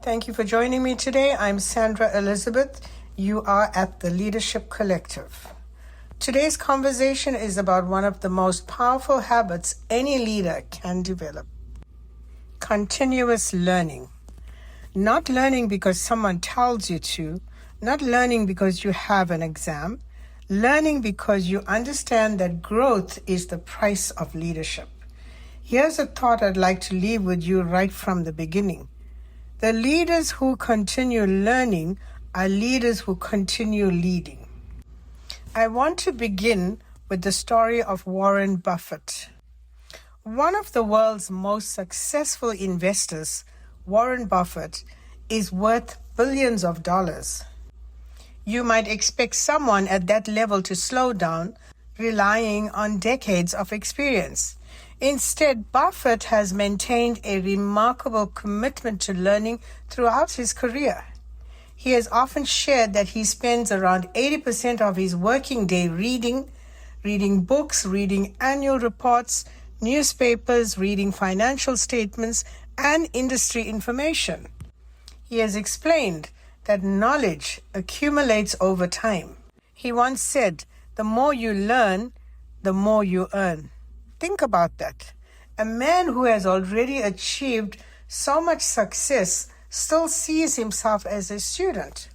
Thank you for joining me today. I'm Sandra Elizabeth. You are at the Leadership Collective. Today's conversation is about one of the most powerful habits any leader can develop: continuous learning. Not learning because someone tells you to, not learning because you have an exam, learning because you understand that growth is the price of leadership. Here's a thought I'd like to leave with you right from the beginning. The leaders who continue learning are leaders who continue leading. I want to begin with the story of Warren Buffett. One of the world's most successful investors, Warren Buffett, is worth billions of dollars. You might expect someone at that level to slow down, relying on decades of experience. Instead, Buffett has maintained a remarkable commitment to learning throughout his career. He has often shared that he spends around 80% of his working day reading books, reading annual reports, newspapers, reading financial statements, and industry information. He has explained that knowledge accumulates over time. He once said, "The more you learn, the more you earn." Think about that. A man who has already achieved so much success still sees himself as a student.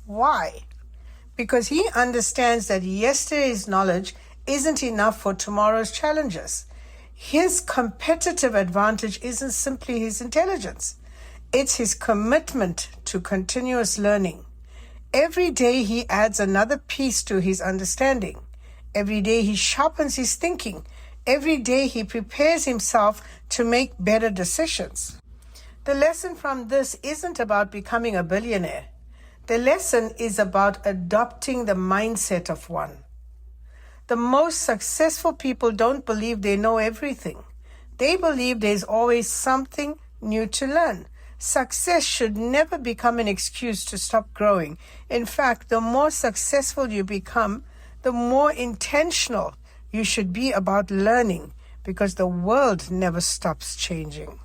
Why? Because he understands that yesterday's knowledge isn't enough for tomorrow's challenges. His competitive advantage isn't simply his intelligence. It's his commitment to continuous learning. Every day he adds another piece to his understanding. Every day he sharpens his thinking. Every day he prepares himself to make better decisions. The lesson from this isn't about becoming a billionaire. The lesson is about adopting the mindset of one. The most successful people don't believe they know everything. They believe there's always something new to learn. Success should never become an excuse to stop growing. In fact, the more successful you become, the more intentional you should be about learning, because the world never stops changing.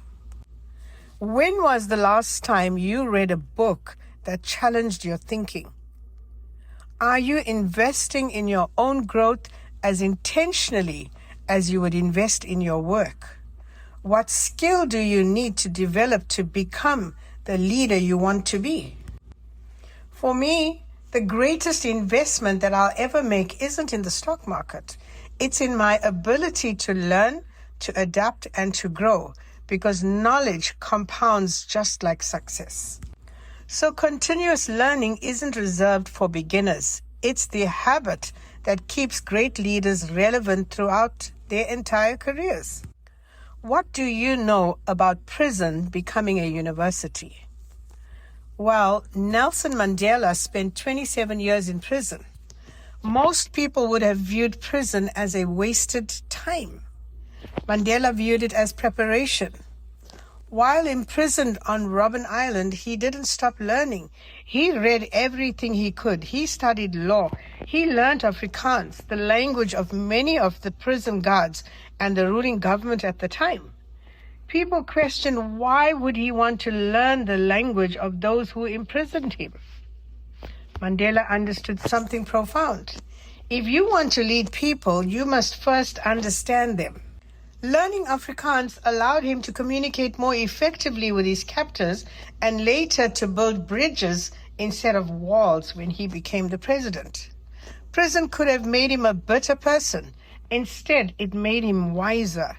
When was the last time you read a book that challenged your thinking? Are you investing in your own growth as intentionally as you would invest in your work? What skill do you need to develop to become the leader you want to be? For me, the greatest investment that I'll ever make isn't in the stock market. It's in my ability to learn, to adapt, and to grow, because knowledge compounds just like success. So continuous learning isn't reserved for beginners. It's the habit that keeps great leaders relevant throughout their entire careers. What do you know about prison becoming a university? Well, Nelson Mandela spent 27 years in prison. Most people would have viewed prison as a wasted time. Mandela viewed it as preparation. While imprisoned on Robben Island, he didn't stop learning. He read everything he could. He studied law. He learned Afrikaans, the language of many of the prison guards and the ruling government at the time. People questioned, why would he want to learn the language of those who imprisoned him? Mandela understood something profound. If you want to lead people, you must first understand them. Learning Afrikaans allowed him to communicate more effectively with his captors and later to build bridges instead of walls when he became the president. Prison could have made him a bitter person. Instead, it made him wiser.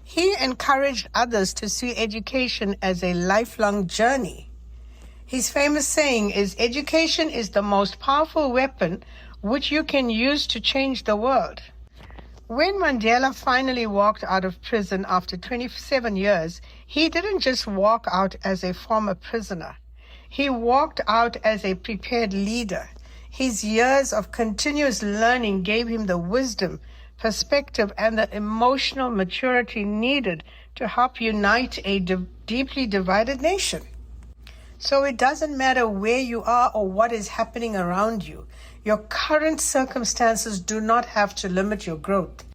He encouraged others to see education as a lifelong journey. His famous saying is, "Education is the most powerful weapon which you can use to change the world." When Mandela finally walked out of prison after 27 years, he didn't just walk out as a former prisoner. He walked out as a prepared leader. His years of continuous learning gave him the wisdom, perspective, and the emotional maturity needed to help unite a deeply divided nation. So it doesn't matter where you are or what is happening around you. Your current circumstances do not have to limit your growth.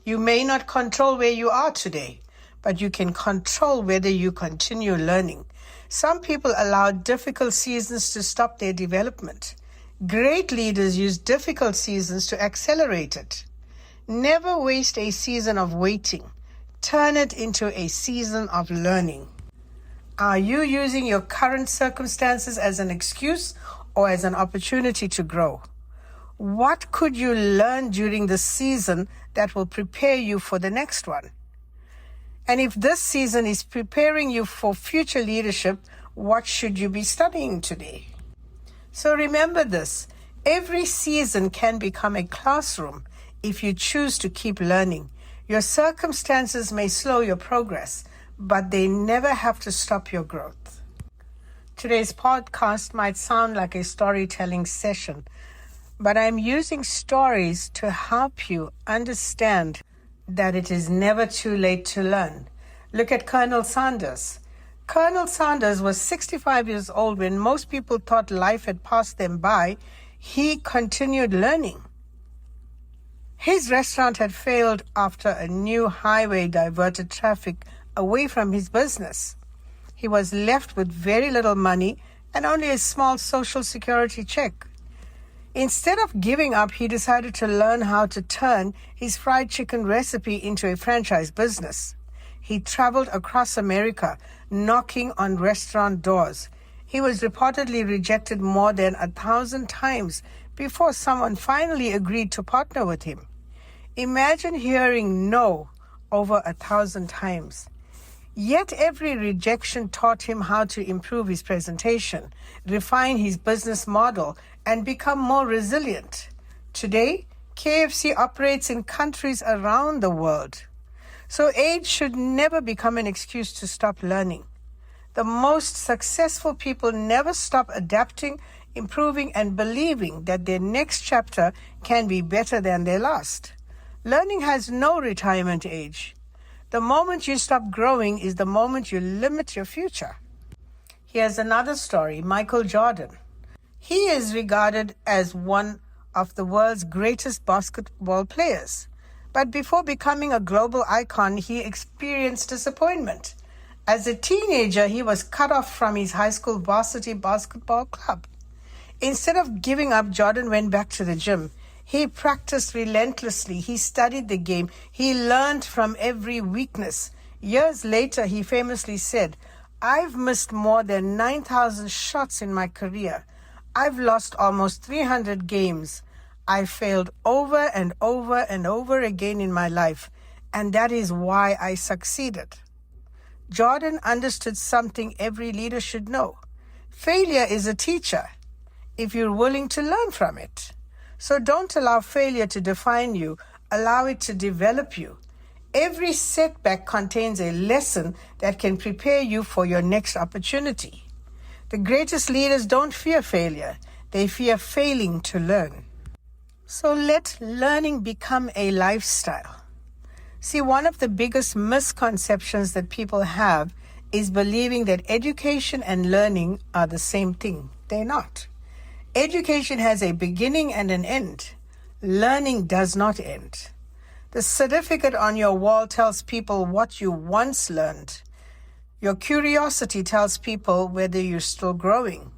You may not control where you are today, but you can control whether you continue learning. Some people allow difficult seasons to stop their development. Great leaders use difficult seasons to accelerate it. Never waste a season of waiting. Turn it into a season of learning. Are you using your current circumstances as an excuse or as an opportunity to grow? What could you learn during this season that will prepare you for the next one? And if this season is preparing you for future leadership, what should you be studying today? So remember this, every season can become a classroom if you choose to keep learning. Your circumstances may slow your progress, but they never have to stop your growth. Today's podcast might sound like a storytelling session, but I'm using stories to help you understand that it is never too late to learn. Look at Colonel Sanders. Colonel Sanders was 65 years old when most people thought life had passed them by. He continued learning. His restaurant had failed after a new highway diverted traffic away from his business. He was left with very little money and only a small social security check. Instead of giving up, he decided to learn how to turn his fried chicken recipe into a franchise business. He traveled across America, knocking on restaurant doors. He was reportedly rejected more than 1,000 times before someone finally agreed to partner with him. Imagine hearing no over 1,000 times. Yet every rejection taught him how to improve his presentation, refine his business model, and become more resilient. Today, KFC operates in countries around the world. So age should never become an excuse to stop learning. The most successful people never stop adapting, improving, and believing that their next chapter can be better than their last. Learning has no retirement age. The moment you stop growing is the moment you limit your future. Here's another story, Michael Jordan. He is regarded as one of the world's greatest basketball players. But before becoming a global icon, he experienced disappointment. As a teenager, he was cut off from his high school varsity basketball club. Instead of giving up, Jordan went back to the gym. He practiced relentlessly. He studied the game. He learned from every weakness. Years later, he famously said, "I've missed more than 9,000 shots in my career. I've lost almost 300 games. I failed over and over and over again in my life, and that is why I succeeded." Jordan understood something every leader should know. Failure is a teacher if you're willing to learn from it. So don't allow failure to define you. Allow it to develop you. Every setback contains a lesson that can prepare you for your next opportunity. The greatest leaders don't fear failure. They fear failing to learn. So let learning become a lifestyle. See, one of the biggest misconceptions that people have is believing that education and learning are the same thing. They're not. Education has a beginning and an end. Learning does not end. The certificate on your wall tells people what you once learned. Your curiosity tells people whether you're still growing.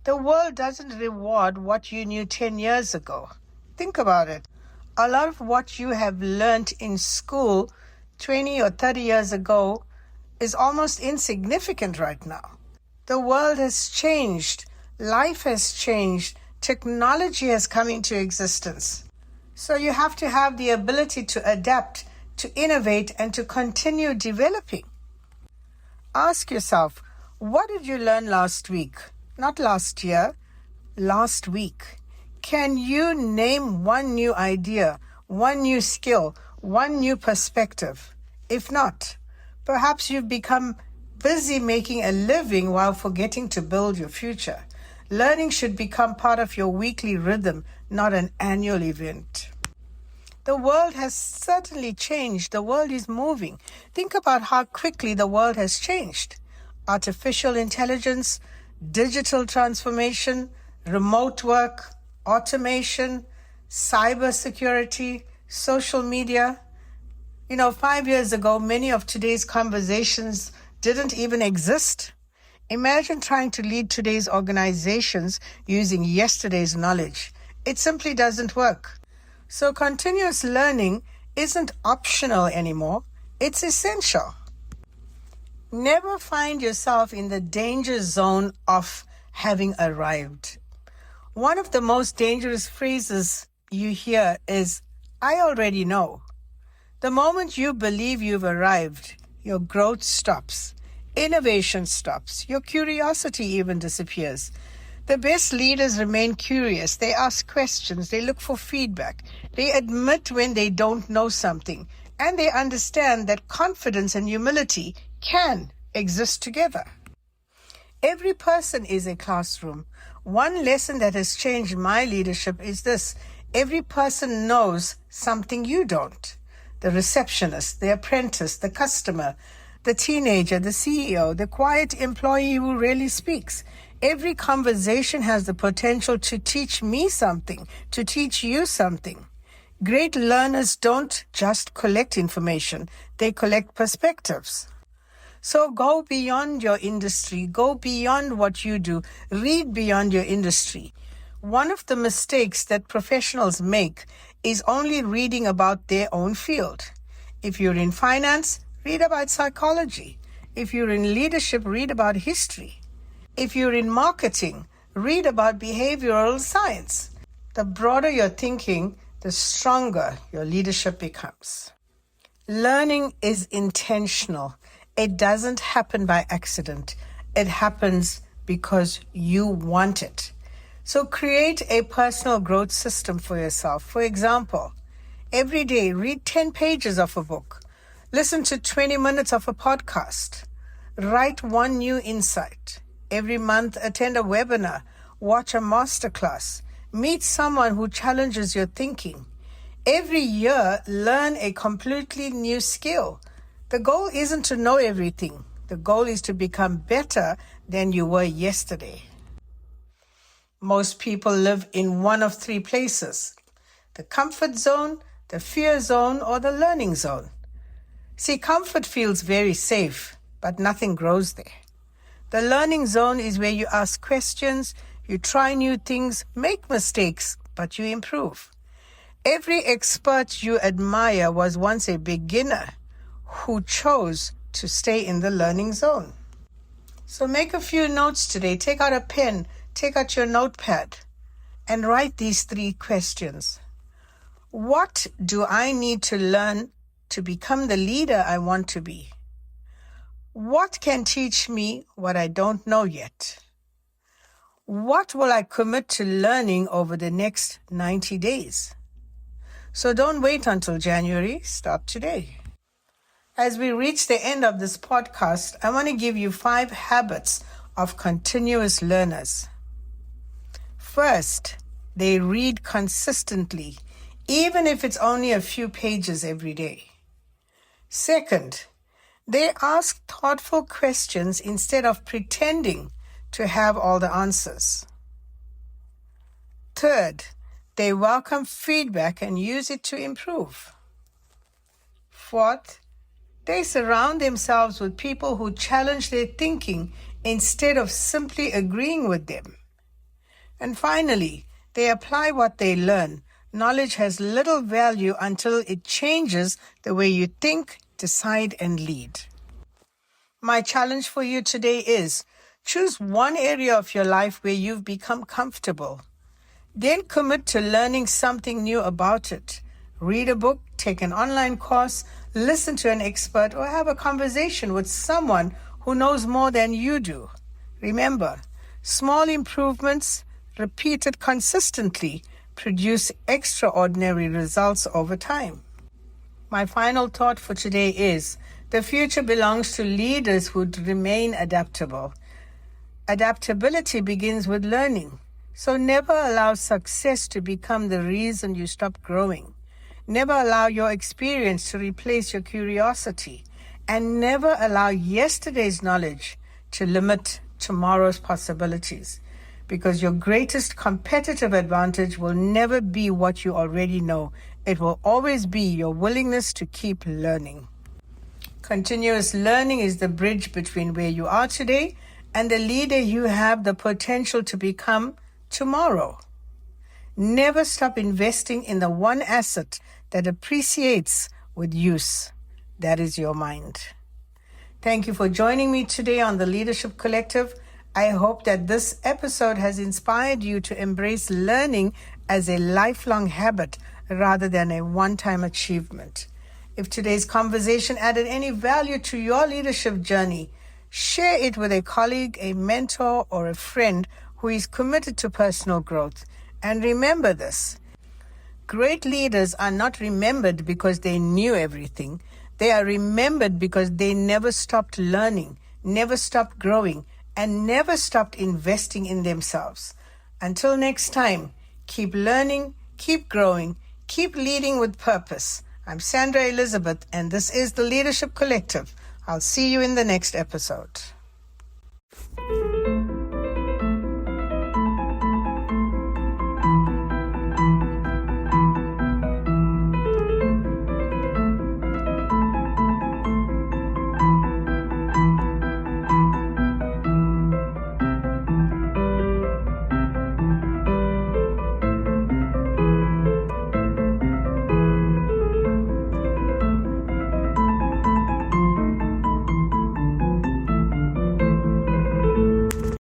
The world doesn't reward what you knew 10 years ago. Think about it. A lot of what you have learned in school 20 or 30 years ago is almost insignificant right now. The world has changed. Life has changed. Technology has come into existence. So you have to have the ability to adapt, to innovate, and to continue developing. Ask yourself, what did you learn last week? Not last year, last week. Can you name one new idea, one new skill, one new perspective? If not, perhaps you've become busy making a living while forgetting to build your future. Learning should become part of your weekly rhythm, not an annual event. The world has certainly changed. The world is moving. Think about how quickly the world has changed. Artificial intelligence, digital transformation, remote work, automation, cybersecurity, social media. 5 years ago, many of today's conversations didn't even exist. Imagine trying to lead today's organizations using yesterday's knowledge. It simply doesn't work. So continuous learning isn't optional anymore. It's essential. Never find yourself in the danger zone of having arrived. One of the most dangerous phrases you hear is, "I already know." The moment you believe you've arrived, your growth stops, innovation stops, your curiosity even disappears. The best leaders remain curious. They ask questions. They look for feedback. They admit when they don't know something. And they understand that confidence and humility can exist together. Every person is a classroom. One lesson that has changed my leadership is this: every person knows something you don't. The receptionist, the apprentice, the customer, the teenager, the CEO, the quiet employee who rarely speaks. Every conversation has the potential to teach me something, to teach you something. Great learners don't just collect information, they collect perspectives. So go beyond your industry, go beyond what you do, read beyond your industry. One of the mistakes that professionals make is only reading about their own field. If you're in finance, read about psychology. If you're in leadership, read about history. If you're in marketing, read about behavioral science. The broader your thinking, the stronger your leadership becomes. Learning is intentional. It doesn't happen by accident. It happens because you want it. So create a personal growth system for yourself. For example, every day read 10 pages of a book. Listen to 20 minutes of a podcast. Write one new insight. Every month attend a webinar. Watch a masterclass. Meet someone who challenges your thinking. Every year, learn a completely new skill. The goal isn't to know everything. The goal is to become better than you were yesterday. Most people live in one of three places: the comfort zone, the fear zone, or the learning zone. See, comfort feels very safe, but nothing grows there. The learning zone is where you ask questions, you try new things, make mistakes, but you improve. Every expert you admire was once a beginner who chose to stay in the learning zone. So make a few notes today. Take out a pen, take out your notepad, and write these 3 questions. What do I need to learn to become the leader I want to be? What can teach me what I don't know yet? What will I commit to learning over the next 90 days? So don't wait until January, start today. As we reach the end of this podcast, I want to give you 5 habits of continuous learners. First, they read consistently, even if it's only a few pages every day. Second, they ask thoughtful questions instead of pretending to have all the answers. Third, they welcome feedback and use it to improve. Fourth, they surround themselves with people who challenge their thinking instead of simply agreeing with them. And finally, they apply what they learn. Knowledge has little value until it changes the way you think, decide, and lead. My challenge for you today is choose one area of your life where you've become comfortable. Then commit to learning something new about it. Read a book, take an online course, listen to an expert, or have a conversation with someone who knows more than you do. Remember, small improvements repeated consistently produce extraordinary results over time. My final thought for today is, the future belongs to leaders who remain adaptable. Adaptability begins with learning. So never allow success to become the reason you stop growing. Never allow your experience to replace your curiosity. And never allow yesterday's knowledge to limit tomorrow's possibilities. Because your greatest competitive advantage will never be what you already know. It will always be your willingness to keep learning. Continuous learning is the bridge between where you are today and the leader you have the potential to become tomorrow. Never stop investing in the one asset that appreciates with use. That is your mind. Thank you for joining me today on the Leadership Collective. I hope that this episode has inspired you to embrace learning as a lifelong habit rather than a one-time achievement. If today's conversation added any value to your leadership journey, share it with a colleague, a mentor, or a friend who is committed to personal growth. And remember this: great leaders are not remembered because they knew everything. They are remembered because they never stopped learning, never stopped growing, and never stopped investing in themselves. Until next time, keep learning, keep growing, keep leading with purpose. I'm Sandra Elizabeth, and this is the Leadership Collective. I'll see you in the next episode.